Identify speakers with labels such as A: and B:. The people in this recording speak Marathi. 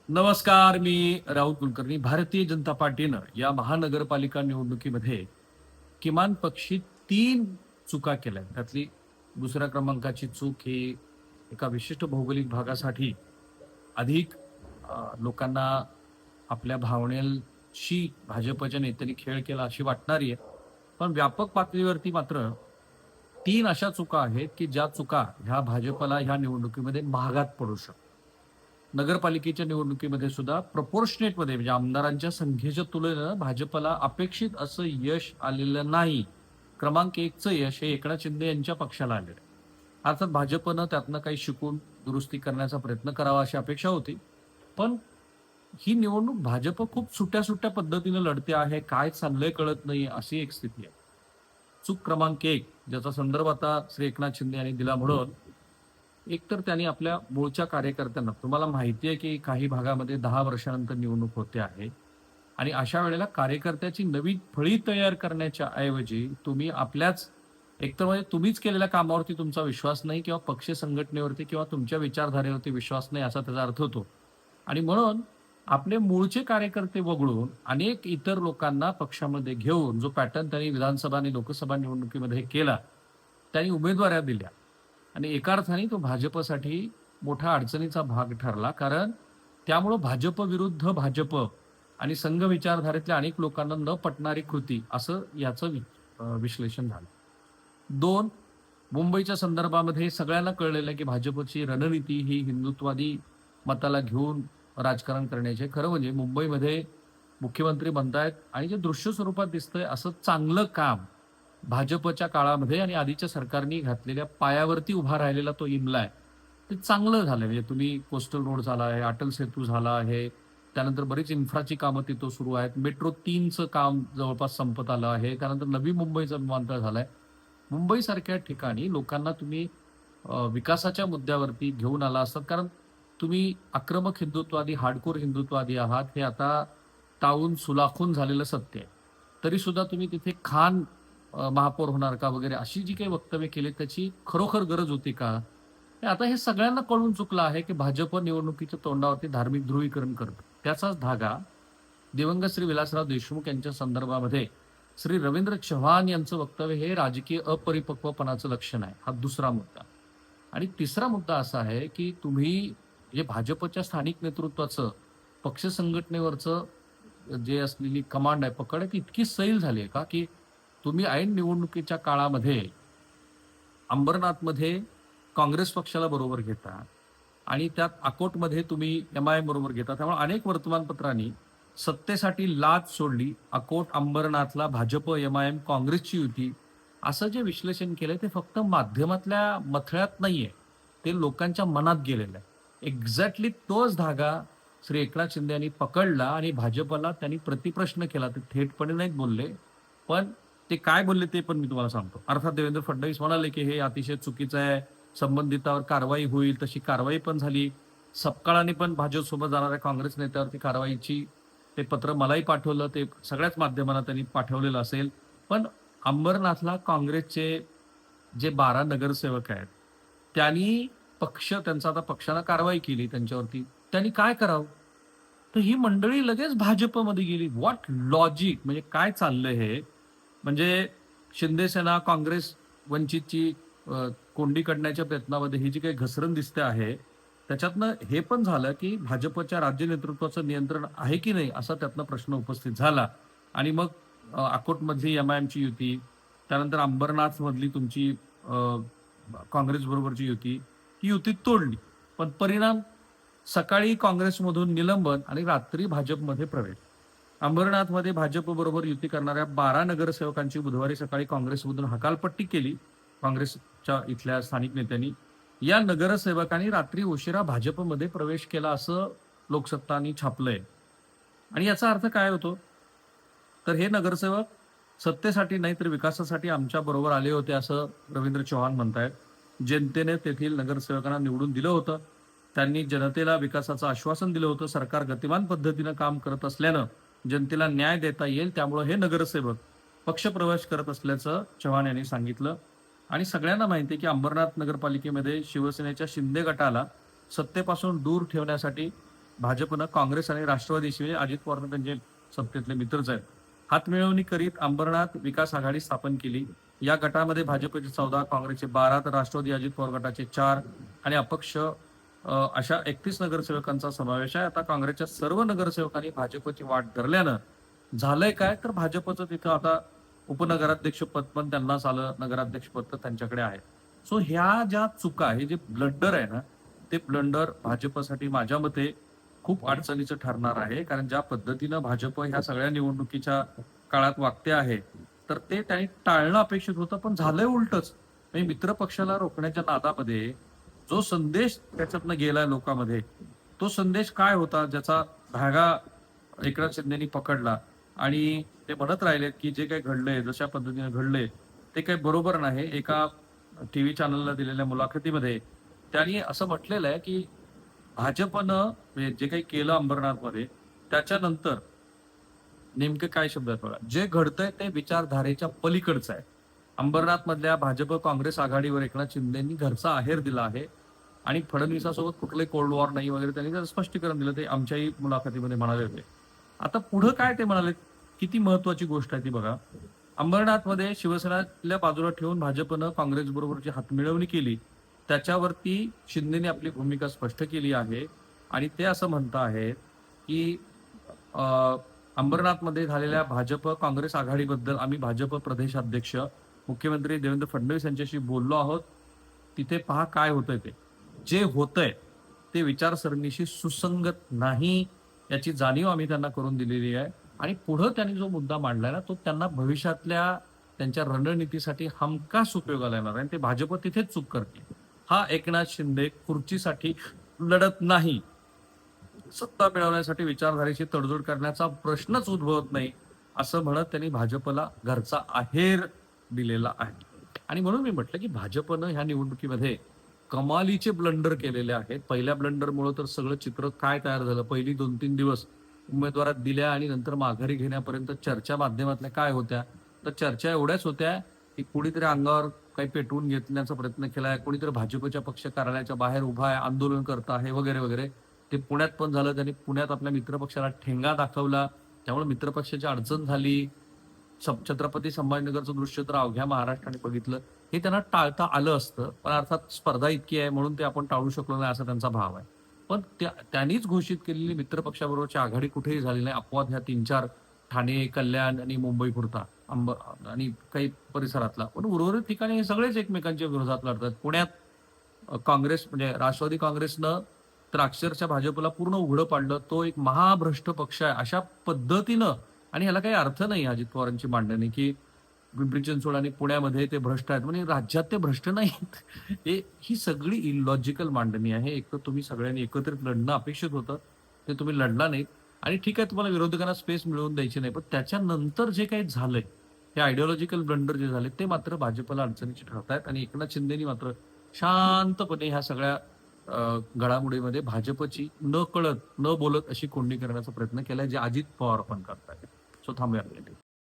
A: नमस्कार. मी राहुल कुलकर्णी. भारतीय जनता पार्टीनं या महानगरपालिका निवडणुकीमध्ये किमान पक्षी 3 चुका केल्या. त्यातली दुसऱ्या क्रमांकाची चूक ही एका विशिष्ट भौगोलिक भागासाठी अधिक लोकांना आपल्या भावनेशी भाजपच्या नेत्यांनी खेळ केला अशी वाटणारी आहे. पण व्यापक पातळीवरती मात्र 3 अशा चुका आहेत, की ज्या चुका ह्या भाजपला ह्या निवडणुकीमध्ये महागात पडू शकतात. नगरपालिकेच्या निवडणुकीमध्ये सुद्धा प्रपोर्शनेटमध्ये म्हणजे आमदारांच्या संख्येच्या तुलनेनं भाजपला अपेक्षित असं यश आलेलं नाही. क्रमांक 1चं यश हे एकनाथ शिंदे यांच्या पक्षाला आलेलं आहे. अर्थात भाजपनं त्यातनं काही शिकून दुरुस्ती करण्याचा प्रयत्न करावा अशी अपेक्षा होती. पण ही निवडणूक भाजप खूप सुट्या-सुट्या पद्धतीनं लढते आहे. काय चाललंय कळत नाही अशी एक स्थिती आहे. चूक क्रमांक 1 ज्याचा संदर्भ आता श्री एकनाथ शिंदे यांनी दिला म्हणून एकतर त्यांनी आपल्या मूळच्या कार्यकर्त्यांना तुम्हाला माहिती आहे की काही भागामध्ये 10 वर्षानंतर निवडणूक होते आहे आणि अशा वेळेला कार्यकर्त्याची नवी फळी तयार करण्याच्या ऐवजी तुम्ही आपल्याच एकतर म्हणजे तुम्हीच केलेल्या कामावरती तुमचा विश्वास नाही किंवा पक्ष संघटनेवरती किंवा तुमच्या विचारधारेवरती विश्वास नाही असा त्याचा अर्थ होतो. आणि म्हणून आपले मूळचे कार्यकर्ते वगळून अनेक इतर लोकांना पक्षामध्ये घेऊन जो पॅटर्न त्यांनी विधानसभा आणि लोकसभा निवडणुकीमध्ये केला, त्यांनी उमेदवाऱ्या दिल्या आणि एका अर्थाने तो भाजपसाठी मोठा अडचणीचा भाग ठरला. कारण त्यामुळं भाजप विरुद्ध भाजप आणि संघ विचारधारेतल्या अनेक लोकांना न पटणारी कृती असं याचं विश्लेषण झालं. 2, मुंबईच्या संदर्भामध्ये सगळ्यांना कळलेलं आहे की भाजपची रणनीती ही हिंदुत्ववादी मताला घेऊन राजकारण करण्याची आहे. खरं म्हणजे मुंबईमध्ये मुख्यमंत्री बनतायत आणि जे दृश्य स्वरूपात दिसतंय असं चांगलं काम भाजपच्या काळामध्ये आणि आधीच्या सरकारनी घातलेल्या पायावरती उभा राहिलेला तो इमला आहे. ते चांगलं झालंय. म्हणजे तुम्ही कोस्टल रोड झाला आहे, अटल सेतू झाला आहे, त्यानंतर बरीच इन्फ्राची कामं तिथं सुरू आहेत. मेट्रो 3चं काम जवळपास संपत आलं आहे. त्यानंतर नवी मुंबईचं विमानतळ झालंय. मुंबईसारख्या ठिकाणी लोकांना तुम्ही विकासाच्या मुद्द्यावरती घेऊन आला असतात. कारण तुम्ही आक्रमक हिंदुत्ववादी, हार्डकोर हिंदुत्ववादी आहात हे आता टाळून सुलाखून झालेलं सत्य आहे. तरी सुद्धा तुम्ही तिथे खान महापौर होणार का वगैरे अशी जी काही वक्तव्य केली त्याची खरोखर गरज होती का? आता हे सगळ्यांना कळून चुकलं आहे की भाजप निवडणुकीच्या तोंडावरती धार्मिक ध्रुवीकरण करतं. त्याचाच धागा दिवंगत श्री विलासराव देशमुख यांच्या संदर्भामध्ये श्री रवींद्र चव्हाण यांचं वक्तव्य हे राजकीय अपरिपक्वपणाचं लक्षण आहे. हा दुसरा मुद्दा. आणि तिसरा मुद्दा असा आहे की तुम्ही जे भाजपच्या स्थानिक नेतृत्वाचं पक्ष संघटनेवरचं जे असलेली कमांड आहे, पकड आहे ती इतकी सैल झाली आहे का की तुम्ही ऐन निवडणुकीच्या काळामध्ये अंबरनाथमध्ये काँग्रेस पक्षाला बरोबर घेता आणि त्यात अकोटमध्ये तुम्ही MIM बरोबर घेता. त्यामुळे अनेक वर्तमानपत्रांनी सत्तेसाठी लाच सोडली. अकोट अंबरनाथला भाजप, MIM, काँग्रेसची युती असं जे विश्लेषण केलंय ते फक्त माध्यमातल्या मथळ्यात नाहीये, ते लोकांच्या मनात गेलेलं आहे. एक्झॅक्टली तोच धागा श्री एकनाथ शिंदे यांनी पकडला आणि भाजपला त्यांनी प्रतिप्रश्न केला. ते थेटपणे नाहीत बोलले, पण ते काय बोलले ते पण मी तुम्हाला सांगतो. अर्थात देवेंद्र फडणवीस म्हणाले की हे अतिशय चुकीचं आहे, संबंधितावर कारवाई होईल. तशी कारवाई पण झाली. सपकाळाने पण भाजपसोबत जाणाऱ्या काँग्रेस नेत्यावरती कारवाईची ते पत्र मलाही पाठवलं. ते सगळ्याच माध्यमांना त्यांनी पाठवलेलं असेल. पण अंबरनाथला काँग्रेसचे जे 12 नगरसेवक आहेत त्यांनी त्यांचा आता पक्षानं कारवाई केली त्यांच्यावरती. त्यांनी काय करावं? तर ही मंडळी लगेच भाजपमध्ये गेली. What logic? म्हणजे काय चाललंय हे? म्हणजे शिंदे सेना, काँग्रेस, वंचितची कोंडी काढण्याच्या प्रयत्नामध्ये ही जी काही घसरण दिसते आहे त्याच्यातनं हे पण झालं की भाजपच्या राज्य नेतृत्वाचं नियंत्रण आहे की नाही असा त्यातनं प्रश्न उपस्थित झाला. आणि मग अकोटमधली MIMची युती, त्यानंतर अंबरनाथ मधली तुमची काँग्रेस बरोबरची युती, ही युती तोडली. पण परिणाम सकाळी काँग्रेसमधून निलंबन आणि रात्री भाजपमध्ये प्रवेश. अंबरनाथमध्ये भाजप बरोबर युती करणाऱ्या 12 नगरसेवकांची बुधवारी सकाळी काँग्रेसमधून हकालपट्टी केली काँग्रेसच्या इथल्या स्थानिक नेत्यांनी. या नगरसेवकांनी रात्री उशिरा भाजपमध्ये प्रवेश केला असं लोकसत्तानी छापलंय. आणि याचा अर्थ काय होतो? तर हे नगरसेवक सत्तेसाठी नाही तर विकासासाठी आमच्या बरोबर आले होते असं रवींद्र चव्हाण म्हणतायत. जनतेने तेथील नगरसेवकांना निवडून दिलं होतं. त्यांनी जनतेला विकासाचं आश्वासन दिलं होतं. सरकार गतिमान पद्धतीनं काम करत असल्यानं जनतेला न्याय देता येईल, त्यामुळे हे नगरसेवक पक्षप्रवेश करत असल्याचं चव्हाण यांनी सांगितलं. आणि सगळ्यांना माहिती आहे की अंबरनाथ नगरपालिकेमध्ये शिवसेनेच्या शिंदे गटाला सत्तेपासून दूर ठेवण्यासाठी भाजपनं काँग्रेस आणि राष्ट्रवादीशी अजित पवार त्यांचे सत्तेतले मित्रच आहेत, हातमिळवणी करीत अंबरनाथ विकास आघाडी स्थापन केली. या गटामध्ये भाजपचे 14, काँग्रेसचे 12, तर राष्ट्रवादी अजित पवार गटाचे 4 आणि अपक्ष अशा 31 नगरसेवकांचा समावेश आहे. आता काँग्रेसच्या सर्व नगरसेवकांनी भाजपची वाट धरल्यानं झालंय काय, तर भाजपचं तिथं आता उपनगराध्यक्ष पद पण त्यांनाच आलं, नगराध्यक्ष पद तर त्यांच्याकडे आहे. सो ह्या ज्या चुका, हे जे ब्लंडर आहे ना, ते ब्लंडर भाजपसाठी माझ्या मते खूप अडचणीचं ठरणार आहे. कारण ज्या पद्धतीनं भाजप ह्या सगळ्या निवडणुकीच्या काळात वागते आहे, तर ते त्यांनी टाळणं अपेक्षित होतं, पण झालंय उलटच. म्हणजे मित्र पक्षाला रोखण्याच्या नादामध्ये जो संदेश त्याच्यातनं गेलाय लोकांमध्ये, तो संदेश काय होता, ज्याचा धागा एकनाथ शिंदेनी पकडला आणि ते म्हणत राहिले की जे काही घडलंय, जशा पद्धतीने घडलंय, ते काही बरोबर नाही. एका टीव्ही चॅनलला दिलेल्या मुलाखतीमध्ये त्यांनी असं म्हटलेलं आहे की भाजपनं म्हणजे जे काही केलं अंबरनाथमध्ये, त्याच्यानंतर नेमके काय शब्द आहेत बघा, जे घडतंय ते विचारधारेच्या पलीकडचं आहे. अंबरनाथ मधल्या भाजप काँग्रेस आघाडीवर एकनाथ शिंदेनी घरचा आहेर दिला आहे आणि फडणवीसासोबत कुठले कोल्ड वॉर नाही वगैरे त्यांनी त्याचं स्पष्टीकरण दिलं. ते आमच्याही मुलाखतीमध्ये म्हणाले होते. आता पुढं काय ते म्हणाले, किती महत्वाची गोष्ट आहे ती बघा. अंबरनाथमध्ये शिवसेनेला बाजूला ठेवून भाजपनं काँग्रेस बरोबर जी हातमिळवणी केली, त्याच्यावरती शिंदेने आपली भूमिका स्पष्ट केली आहे आणि ते असं म्हणत आहेत की अंबरनाथमध्ये झालेल्या भाजप काँग्रेस आघाडीबद्दल आम्ही भाजप प्रदेशाध्यक्ष मुख्यमंत्री देवेंद्र फडणवीस यांच्याशी बोललो आहोत. तिथे पहा काय होतंय ते. जे होतंय ते विचारसरणीशी सुसंगत नाही, याची जाणीव आम्ही त्यांना करून दिलेली आहे आणि पुढं त्यांनी जो मुद्दा मांडलाय ना, तो त्यांना भविष्यातल्या त्यांच्या रणनीतीसाठी हमखास उपयोगाला येणार आहे आणि ते भाजप तिथेच चूक करते. हा एकनाथ शिंदे खुर्चीसाठी लढत नाही, सत्ता मिळवण्यासाठी विचारधारेची तडजोड करण्याचा प्रश्नच उद्भवत नाही, असं म्हणत त्यांनी भाजपला घरचा आहेर दिलेला आहे. आणि म्हणून मी म्हटलं की भाजपनं ह्या निवडणुकीमध्ये कमालीचे ब्लंडर केलेले आहेत. पहिल्या ब्लंडरमुळे तर सगळं चित्र काय तयार झालं, पहिली 2-3 दिवस उमेदवारात दिल्या आणि नंतर माघारी घेण्यापर्यंत चर्चा माध्यमातल्या काय होत्या, तर चर्चा एवढ्याच होत्या की कोणीतरी अंगावर काही पेटवून घेतण्याचा प्रयत्न केलाय, कोणीतरी भाजपच्या पक्ष कार्यालयाच्या बाहेर उभा आहे, आंदोलन करत आहे वगैरे वगैरे. ते पुण्यात पण झालं. त्यांनी पुण्यात आपल्या मित्रपक्षाला ठेंगा दाखवला, त्यामुळे मित्रपक्षाची अडचण झाली. छत्रपती संभाजीनगरचं दृश्य तर अवघ्या महाराष्ट्राने बघितलं. हे त्यांना टाळता आलं असतं, पण अर्थात स्पर्धा इतकी आहे म्हणून ते आपण टाळू शकलो नाही, असा त्यांचा भाव आहे. पण त्यांनीच घोषित केलेली मित्रपक्षाबरोबरची आघाडी कुठेही झाली नाही. अपवाद ह्या 3-4 ठाणे, कल्याण आणि मुंबई पुरता आणि काही परिसरातला, पण उर्वरित ठिकाणी हे सगळेच एकमेकांच्या विरोधात लढतात. पुण्यात काँग्रेस म्हणजे राष्ट्रवादी काँग्रेसनं तर अक्षरशः भाजपला पूर्ण उघडं पाडलं. तो एक महाभ्रष्ट पक्ष आहे अशा पद्धतीनं. आणि ह्याला काही अर्थ नाही अजित पवारांची मांडणी की पिंपरी चिंचवड आणि पुण्यामध्ये ते भ्रष्ट आहेत, म्हणजे राज्यात ते भ्रष्ट नाहीत. ही सगळी इलॉजिकल मांडणी आहे. एक तर तुम्ही सगळ्यांनी एकत्रित लढणं अपेक्षित होतं, ते तुम्ही लढला नाहीत. आणि ठीक आहे, तुम्हाला विरोधकांना स्पेस मिळवून द्यायची नाही, पण त्याच्यानंतर जे काही झालंय, हे आयडिओलॉजिकल ब्लंडर जे झाले, ते मात्र भाजपला अडचणीचे ठरतायत. आणि एकनाथ शिंदेनी मात्र शांतपणे ह्या सगळ्या घडामोडीमध्ये भाजपची न कळत न बोलत अशी कोंडी करण्याचा प्रयत्न केलाय, जे अजित पवार पण करतायत. सो थांबूया.